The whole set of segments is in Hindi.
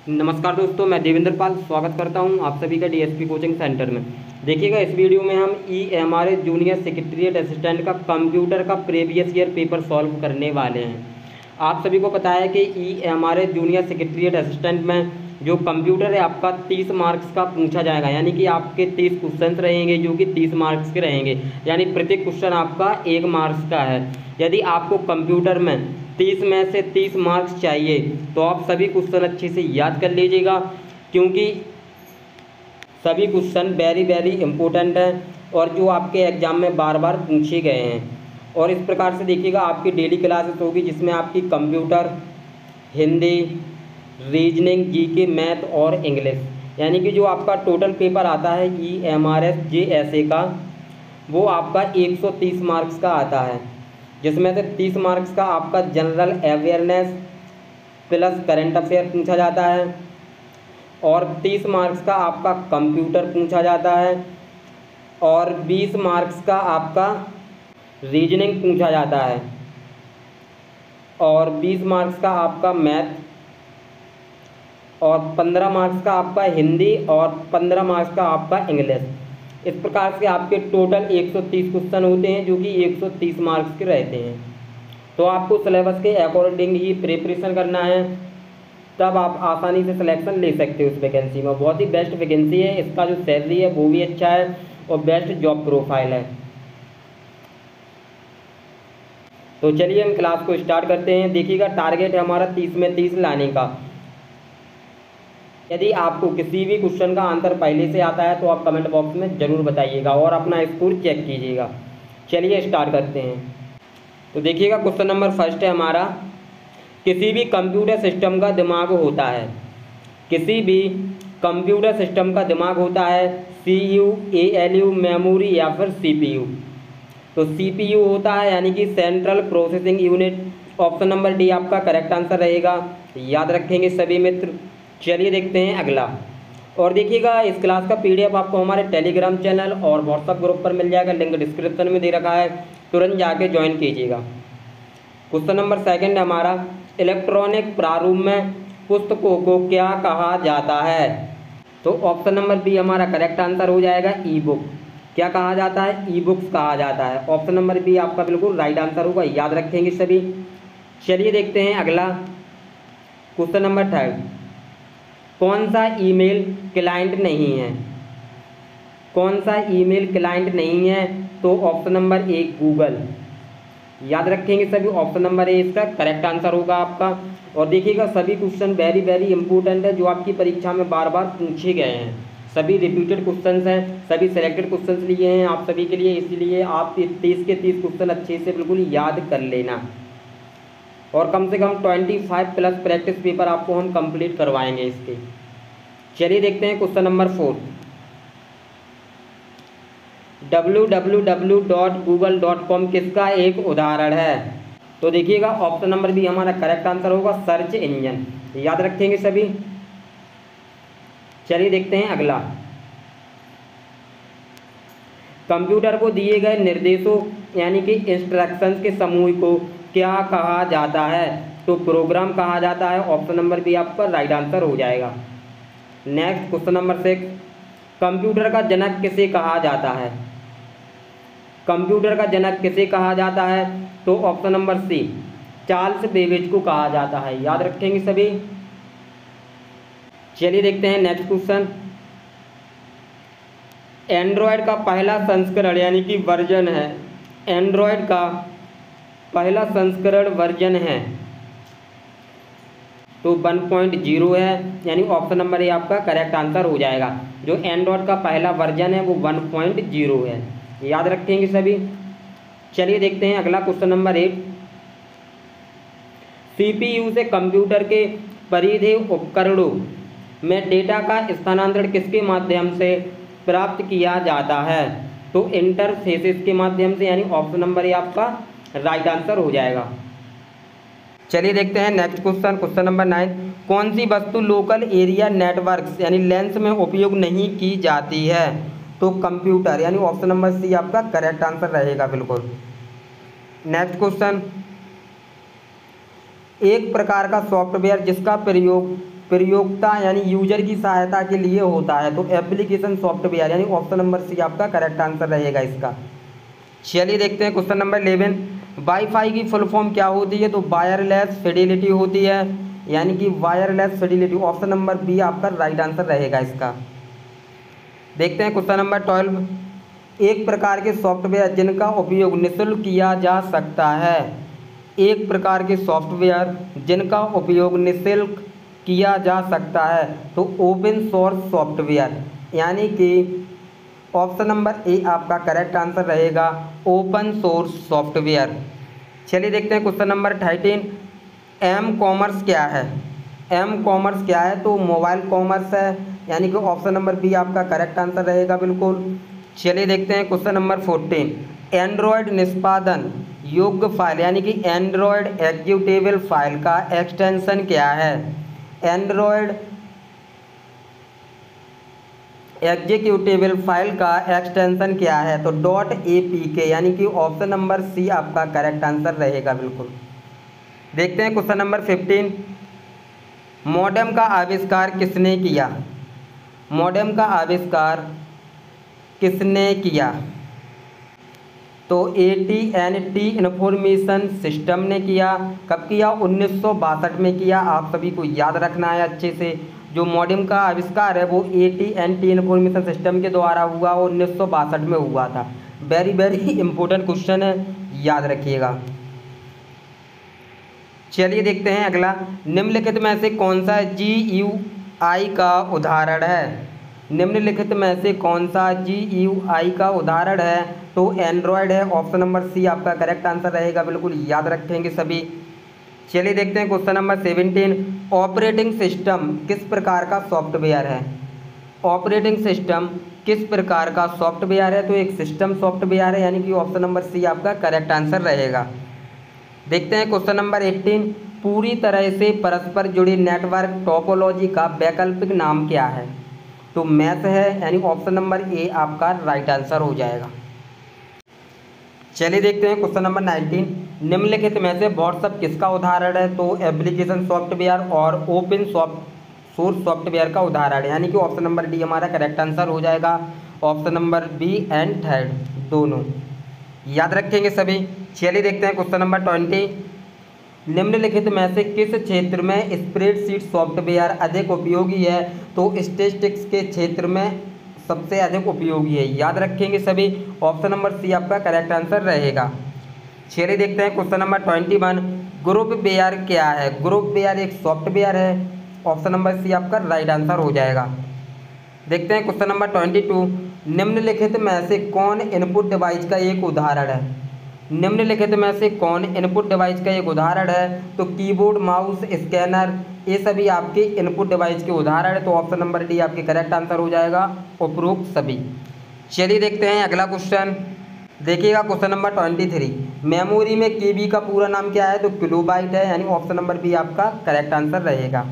नमस्कार दोस्तों, मैं देवेंद्र पाल स्वागत करता हूं आप सभी का डीएसपी कोचिंग सेंटर में। देखिएगा, इस वीडियो में हम ईएमआरएस जूनियर सेक्रेटरीट असिस्टेंट का कंप्यूटर का प्रीवियस ईयर पेपर सॉल्व करने वाले हैं। आप सभी को पता है कि ईएमआरएस जूनियर सेक्रेटरीट असिस्टेंट में जो कंप्यूटर है आपका 30 मार्क्स का पूछा जाएगा, यानी कि आपके 30 क्वेश्चन रहेंगे जो कि 30 मार्क्स के रहेंगे, यानी प्रत्येक क्वेश्चन आपका 1 मार्क्स का है। यदि आपको कंप्यूटर में 30 में से 30 मार्क्स चाहिए तो आप सभी क्वेश्चन अच्छे से याद कर लीजिएगा, क्योंकि सभी क्वेश्चन वेरी इंपॉर्टेंट हैं और जो आपके एग्जाम में बार बार पूछे गए हैं। और इस प्रकार से देखिएगा, आपकी डेली क्लासेस होगी जिसमें आपकी computer, Hindi, reasoning, GK, math और इंग्लिश, यानी कि जो आपका टोटल पेपर आता है ईएमआरएस जेएसए का, वो आपका 130 मार्क्स का आता है, जिसमें से 30 मार्क्स का आपका general awareness plus current affair पूछा जाता है और 30 मार्क्स का आपका कंप्यूटर पूछा जाता है और 20 मार्क्स का आपका रीजनिंग पूछा जाता है और 20 मार्क्स का आपका मैथ और 15 मार्क्स का आपका हिंदी और 15 मार्क्स का आपका इंग्लिश। इस प्रकार से आपके टोटल 130 क्वेश्चन होते हैं जो कि 130 मार्क्स के रहते हैं। तो आपको सिलेबस के अकॉर्डिंग ही प्रिपरेशन करना है, तब आप आसानी से सिलेक्शन ले सकते हो उस वैकेंसी में। बहुत ही बेस्ट वैकेंसी है, इसका जो सैलरी है वो भी अच्छा है और बेस्ट जॉब प्रोफाइल है। तो चलिए हम क्लास को स्टार्ट करते हैं। देखिएगा, टारगेट है हमारा 30 में 30 लाने का। यदि आपको किसी भी क्वेश्चन का आंसर पहले से आता है तो आप कमेंट बॉक्स में ज़रूर बताइएगा और अपना स्कोर चेक कीजिएगा। चलिए स्टार्ट करते हैं। तो देखिएगा, क्वेश्चन नंबर फर्स्ट है हमारा, किसी भी कंप्यूटर सिस्टम का दिमाग होता है। किसी भी कंप्यूटर सिस्टम का दिमाग होता है सीयू, एएलयू, मेमोरी या फिर सीपीयू। तो सीपीयू होता है, यानी कि central processing unit. Option number D आपका करेक्ट आंसर रहेगा, याद रखेंगे सभी मित्र। चलिए देखते हैं अगला। और देखिएगा, इस क्लास का पीडीएफ आपको हमारे टेलीग्राम चैनल और व्हाट्सएप ग्रुप पर मिल जाएगा, लिंक डिस्क्रिप्शन में दे रखा है, तुरंत जाके ज्वाइन कीजिएगा। क्वेश्चन नंबर सेकंड है हमारा, इलेक्ट्रॉनिक प्रारूप में पुस्तकों को क्या कहा जाता है। तो ऑप्शन नंबर बी हमारा करेक्ट आंसर हो जाएगा, ई बुक। क्या कहा जाता है? ई बुक्स कहा जाता है। ऑप्शन नंबर बी आपका बिल्कुल राइट आंसर होगा, याद रखेंगे सभी। चलिए देखते हैं अगला। क्वेश्चन नंबर थर्ड, कौन सा ईमेल क्लाइंट नहीं है? कौन सा ईमेल क्लाइंट नहीं है? तो ऑप्शन नंबर ए गूगल, याद रखेंगे सभी। ऑप्शन नंबर ए इसका करेक्ट आंसर होगा आपका। और देखिएगा, सभी क्वेश्चन वेरी इंपॉर्टेंट है जो आपकी परीक्षा में बार बार पूछे गए हैं। सभी रिपीटेड क्वेश्चंस हैं, सभी सेलेक्टेड क्वेश्चंस लिए हैं आप सभी के लिए, इसलिए आप 30 के 30 क्वेश्चन अच्छे से बिल्कुल याद कर लेना और कम से कम 25 प्लस प्रैक्टिस पेपर आपको हम कंप्लीट करवाएंगे इसके। चलिए देखते हैं क्वेश्चन नंबर 4, www.google.com किसका एक उदाहरण है? तो देखिएगा, ऑप्शन नंबर बी हमारा करेक्ट आंसर होगा, सर्च इंजन, याद रखेंगे सभी। चलिए देखते हैं अगला। कंप्यूटर को दिए गए निर्देशों यानी कि इंस्ट्रक्शंस के समूह को क्या कहा जाता है? तो प्रोग्राम कहा जाता है। ऑप्शन नंबर बी आपका राइट आंसर हो जाएगा। नेक्स्ट क्वेश्चन नंबर 6, कंप्यूटर का जनक किसे कहा जाता है? कंप्यूटर का जनक किसे कहा जाता है? तो option number C Charles Babbage को कहा जाता है, याद रखेंगे सभी। चलिए देखते हैं नेक्स्ट क्वेश्चन। एंड्रॉयड का पहला संस्करण यानी कि वर्जन है, एंड्रॉयड का पहला संस्करण वर्जन है तो 1.0 है, यानी ऑप्शन नंबर ए आपका करेक्ट आंसर हो जाएगा। जो एंड्रॉयड का पहला वर्जन है वो 1.0 है, याद रखेंगे सभी। चलिए देखते हैं अगला क्वेश्चन नंबर 8, सीपीयू से कंप्यूटर के परिधेय उपकरणों में डेटा का स्थानांतरण किसके माध्यम से प्राप्त किया जाता है? तो इंटरफेसेस के माध्यम से, यानी ऑप्शन नंबर ए आपका राइट आंसर हो जाएगा। चलिए देखते हैं नेक्स्ट क्वेश्चन, क्वेश्चन नंबर 9, कौन सी वस्तु लोकल एरिया नेटवर्क्स यानी लेंस में उपयोग नहीं की जाती है? तो कंप्यूटर, यानी ऑप्शन नंबर सी आपका करेक्ट आंसर रहेगा बिल्कुल। नेक्स्ट क्वेश्चन, एक प्रकार का सॉफ्टवेयर जिसका प्रयोग प्रयोक्ता यानी यूजर की सहायता के लिए होता है। तो एप्लीकेशन सॉफ्टवेयर यानी ऑप्शन नंबर सी आपका करेक्ट आंसर रहेगा इसका। चलिए देखते हैं क्वेश्चन नंबर 11। वाईफाई की फुल फॉर्म क्या होती है? तो वायरलेस फिडिलिटी होती है, यानी कि wireless fidelity. Option number B आपका राइट आंसर रहेगा इसका। देखते हैं क्वेश्चन नंबर 12। एक प्रकार के सॉफ्टवेयर जिनका उपयोग निःशुल्क किया जा सकता है। एक प्रकार के सॉफ्टवेयर जिनका उपयोग निःशुल्क किया जा सकता है, तो ओपन सोर्स सॉफ्टवेयर, यानी कि ऑप्शन नंबर ए आपका करेक्ट आंसर रहेगा, ओपन सोर्स सॉफ्टवेयर। चलिए देखते हैं क्वेश्चन नंबर 13। एम कॉमर्स क्या है? एम कॉमर्स क्या है? तो मोबाइल कॉमर्स है, यानी कि ऑप्शन नंबर बी आपका करेक्ट आंसर रहेगा बिल्कुल। चलिए देखते हैं क्वेश्चन नंबर 14। एंड्रॉयड निष्पादन योग्य फाइल यानी कि एंड्रॉयड एग्जीक्यूटेबल फाइल का एक्सटेंशन क्या है? एंड्रॉयड एग्जीक्यूटेबल फाइल का एक्सटेंशन क्या है? तो .apk, यानी कि ऑप्शन नंबर सी आपका करेक्ट आंसर रहेगा बिल्कुल। देखते हैं क्वेश्चन नंबर 15। मॉडेम का आविष्कार किसने किया? मॉडेम का आविष्कार किसने किया? तो AT&T इन्फॉर्मेशन सिस्टम ने किया। कब किया? 1962 में किया। आप सभी को याद रखना है अच्छे से। जो मॉडेम का आविष्कार है वो AT&T इन्फॉर्मेशन सिस्टम के द्वारा हुआ और 1962 में हुआ था। वेरी वेरी इंपॉर्टेंट क्वेश्चन है, याद रखिएगा। चलिए देखते हैं अगला। निम्नलिखित में से कौन सा GUI का उदाहरण है? निम्नलिखित में से कौन सा GUI का उदाहरण है? तो एंड्रॉयड है, ऑप्शन नंबर सी आपका करेक्ट आंसर रहेगा बिल्कुल, याद रखेंगे सभी। चलिए देखते हैं क्वेश्चन नंबर 17। ऑपरेटिंग सिस्टम किस प्रकार का सॉफ्टवेयर है? ऑपरेटिंग सिस्टम किस प्रकार का सॉफ्टवेयर है? तो एक सिस्टम सॉफ्टवेयर है, यानी कि ऑप्शन नंबर सी आपका करेक्ट आंसर रहेगा। देखते हैं क्वेश्चन नंबर 18। पूरी तरह से परस्पर जुड़ी नेटवर्क टोपोलॉजी का वैकल्पिक नाम क्या है? तो मैश है, यानी ऑप्शन नंबर ए आपका राइट आंसर हो जाएगा। चलिए देखते हैं क्वेश्चन नंबर 19। निम्नलिखित में से व्हाट्सएप किसका उदाहरण है? तो एप्लीकेशन सॉफ्टवेयर और ओपन सोर्स सॉफ्टवेयर का उदाहरण है, यानी कि ऑप्शन नंबर डी हमारा करेक्ट आंसर हो जाएगा। Option number B and third दोनों याद रखेंगे सभी। चलिए देखते हैं क्वेश्चन नंबर 20। निम्नलिखित में से किस क्षेत्र में स्प्रेडशीट सॉफ्टवेयर अधिक उपयोगी है? तो स्टैटिस्टिक्स के क्षेत्र में सबसे अधिक उपयोगी है, याद रखेंगे सभी। ऑप्शन नंबर सी आपका करेक्ट आंसर रहेगा। चलिए देखते हैं क्वेश्चन नंबर 21। ग्रुप वेयर क्या है? ग्रुप वेयर एक सॉफ्टवेयर है, ऑप्शन नंबर सी आपका राइट आंसर हो जाएगा। देखते हैं क्वेश्चन नंबर 22। निम्नलिखित में से कौन इनपुट डिवाइस का एक उदाहरण है? निम्नलिखित में से कौन इनपुट डिवाइस का एक उदाहरण है? तो कीबोर्ड, माउस, स्कैनर, ये सभी आपके इनपुट डिवाइस के उदाहरण है। तो ऑप्शन नंबर डी आपके करेक्ट आंसर हो जाएगा, उपरोक्त सभी। चलिए देखते हैं अगला क्वेश्चन। देखिएगा क्वेश्चन नंबर 23। मेमोरी में केबी का पूरा नाम क्या है? तो किलोबाइट है, यानी ऑप्शन नंबर बी आपका करेक्ट आंसर रहेगा।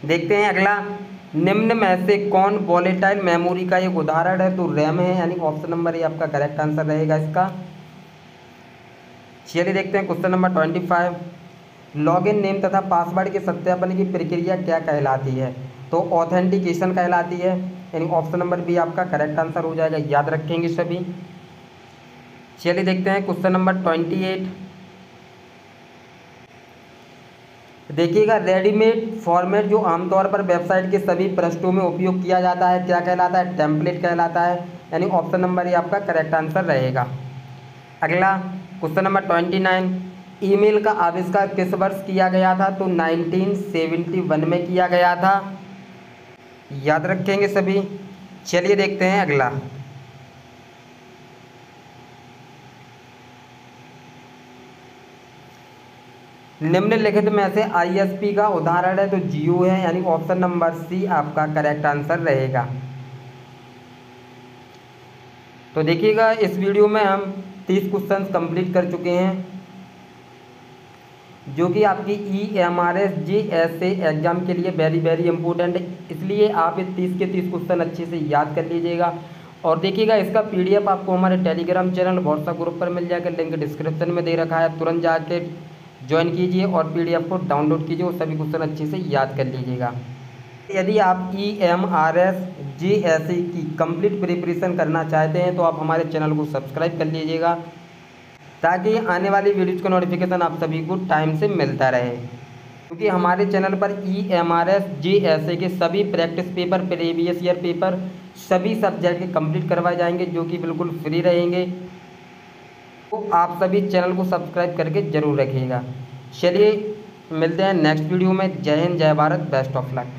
देखते हैं अगला। निम्न में से कौन वॉलेटाइल मेमोरी का एक उदाहरण है? तो रैम है, यानी ऑप्शन नंबर ए आपका करेक्ट आंसर रहेगा इसका। चलिए देखते हैं क्वेश्चन नंबर 25। लॉगिन नेम तथा पासवर्ड के सत्यापन की प्रक्रिया क्या कहलाती है? तो ऑथेंटिकेशन कहलाती है, यानी ऑप्शन नंबर बी आपका करेक्ट आंसर हो जाएगा, याद रखेंगे सभी। चलिए देखते हैं क्वेश्चन नंबर 28। देखिएगा, रेडीमेड फॉर्मेट जो आमतौर पर वेबसाइट के सभी पृष्ठों में उपयोग किया जाता है क्या कहलाता है? टेम्पलेट कहलाता है, यानी ऑप्शन नंबर ए आपका करेक्ट आंसर रहेगा। अगला क्वेश्चन नंबर 29। ईमेल का आविष्कार किस वर्ष किया गया था? तो 1971 में किया गया था, याद रखेंगे सभी। चलिए देखते हैं अगला। निम्नलिखित में से ISP का उदाहरण है? तो जियो है, यानी ऑप्शन नंबर सी आपका करेक्ट आंसर रहेगा। तो देखिएगा, इस वीडियो में हम 30 क्वेश्चन कंप्लीट कर चुके हैं, जो कि आपकी EMRS GSA एग्जाम के लिए वेरी वेरी इंपॉर्टेंट है, इसलिए आप ये 30 के 30 क्वेश्चन अच्छे से याद कर लीजिएगा। और देखिएगा, इसका PDF आपको हमारे टेलीग्राम चैनल व्हाट्सएप ग्रुप पर मिल जाएगा, लिंक डिस्क्रिप्शन में दे रखा है। तुरंत जाके ज्वाइन कीजिए और PDF को डाउनलोड कीजिए और सभी क्वेश्चन अच्छे से याद कर लीजिएगा। यदि आप EMRS JSA की कंप्लीट प्रिपरेशन करना चाहते हैं तो आप हमारे चैनल को सब्सक्राइब कर लीजिएगा, ताकि आने वाली वीडियोज़ का नोटिफिकेशन आप सभी को टाइम से मिलता रहे। क्योंकि हमारे चैनल पर EMRS JSA के सभी practice paper, previous year paper, सभी सब्जेक्ट के कंप्लीट करवाए जाएंगे, जो कि बिल्कुल फ्री रहेंगे। तो आप सभी चैनल को सब्सक्राइब करके ज़रूर रखिएगा। चलिए मिलते हैं नेक्स्ट वीडियो में। जय हिंद, जय भारत, बेस्ट ऑफ लक।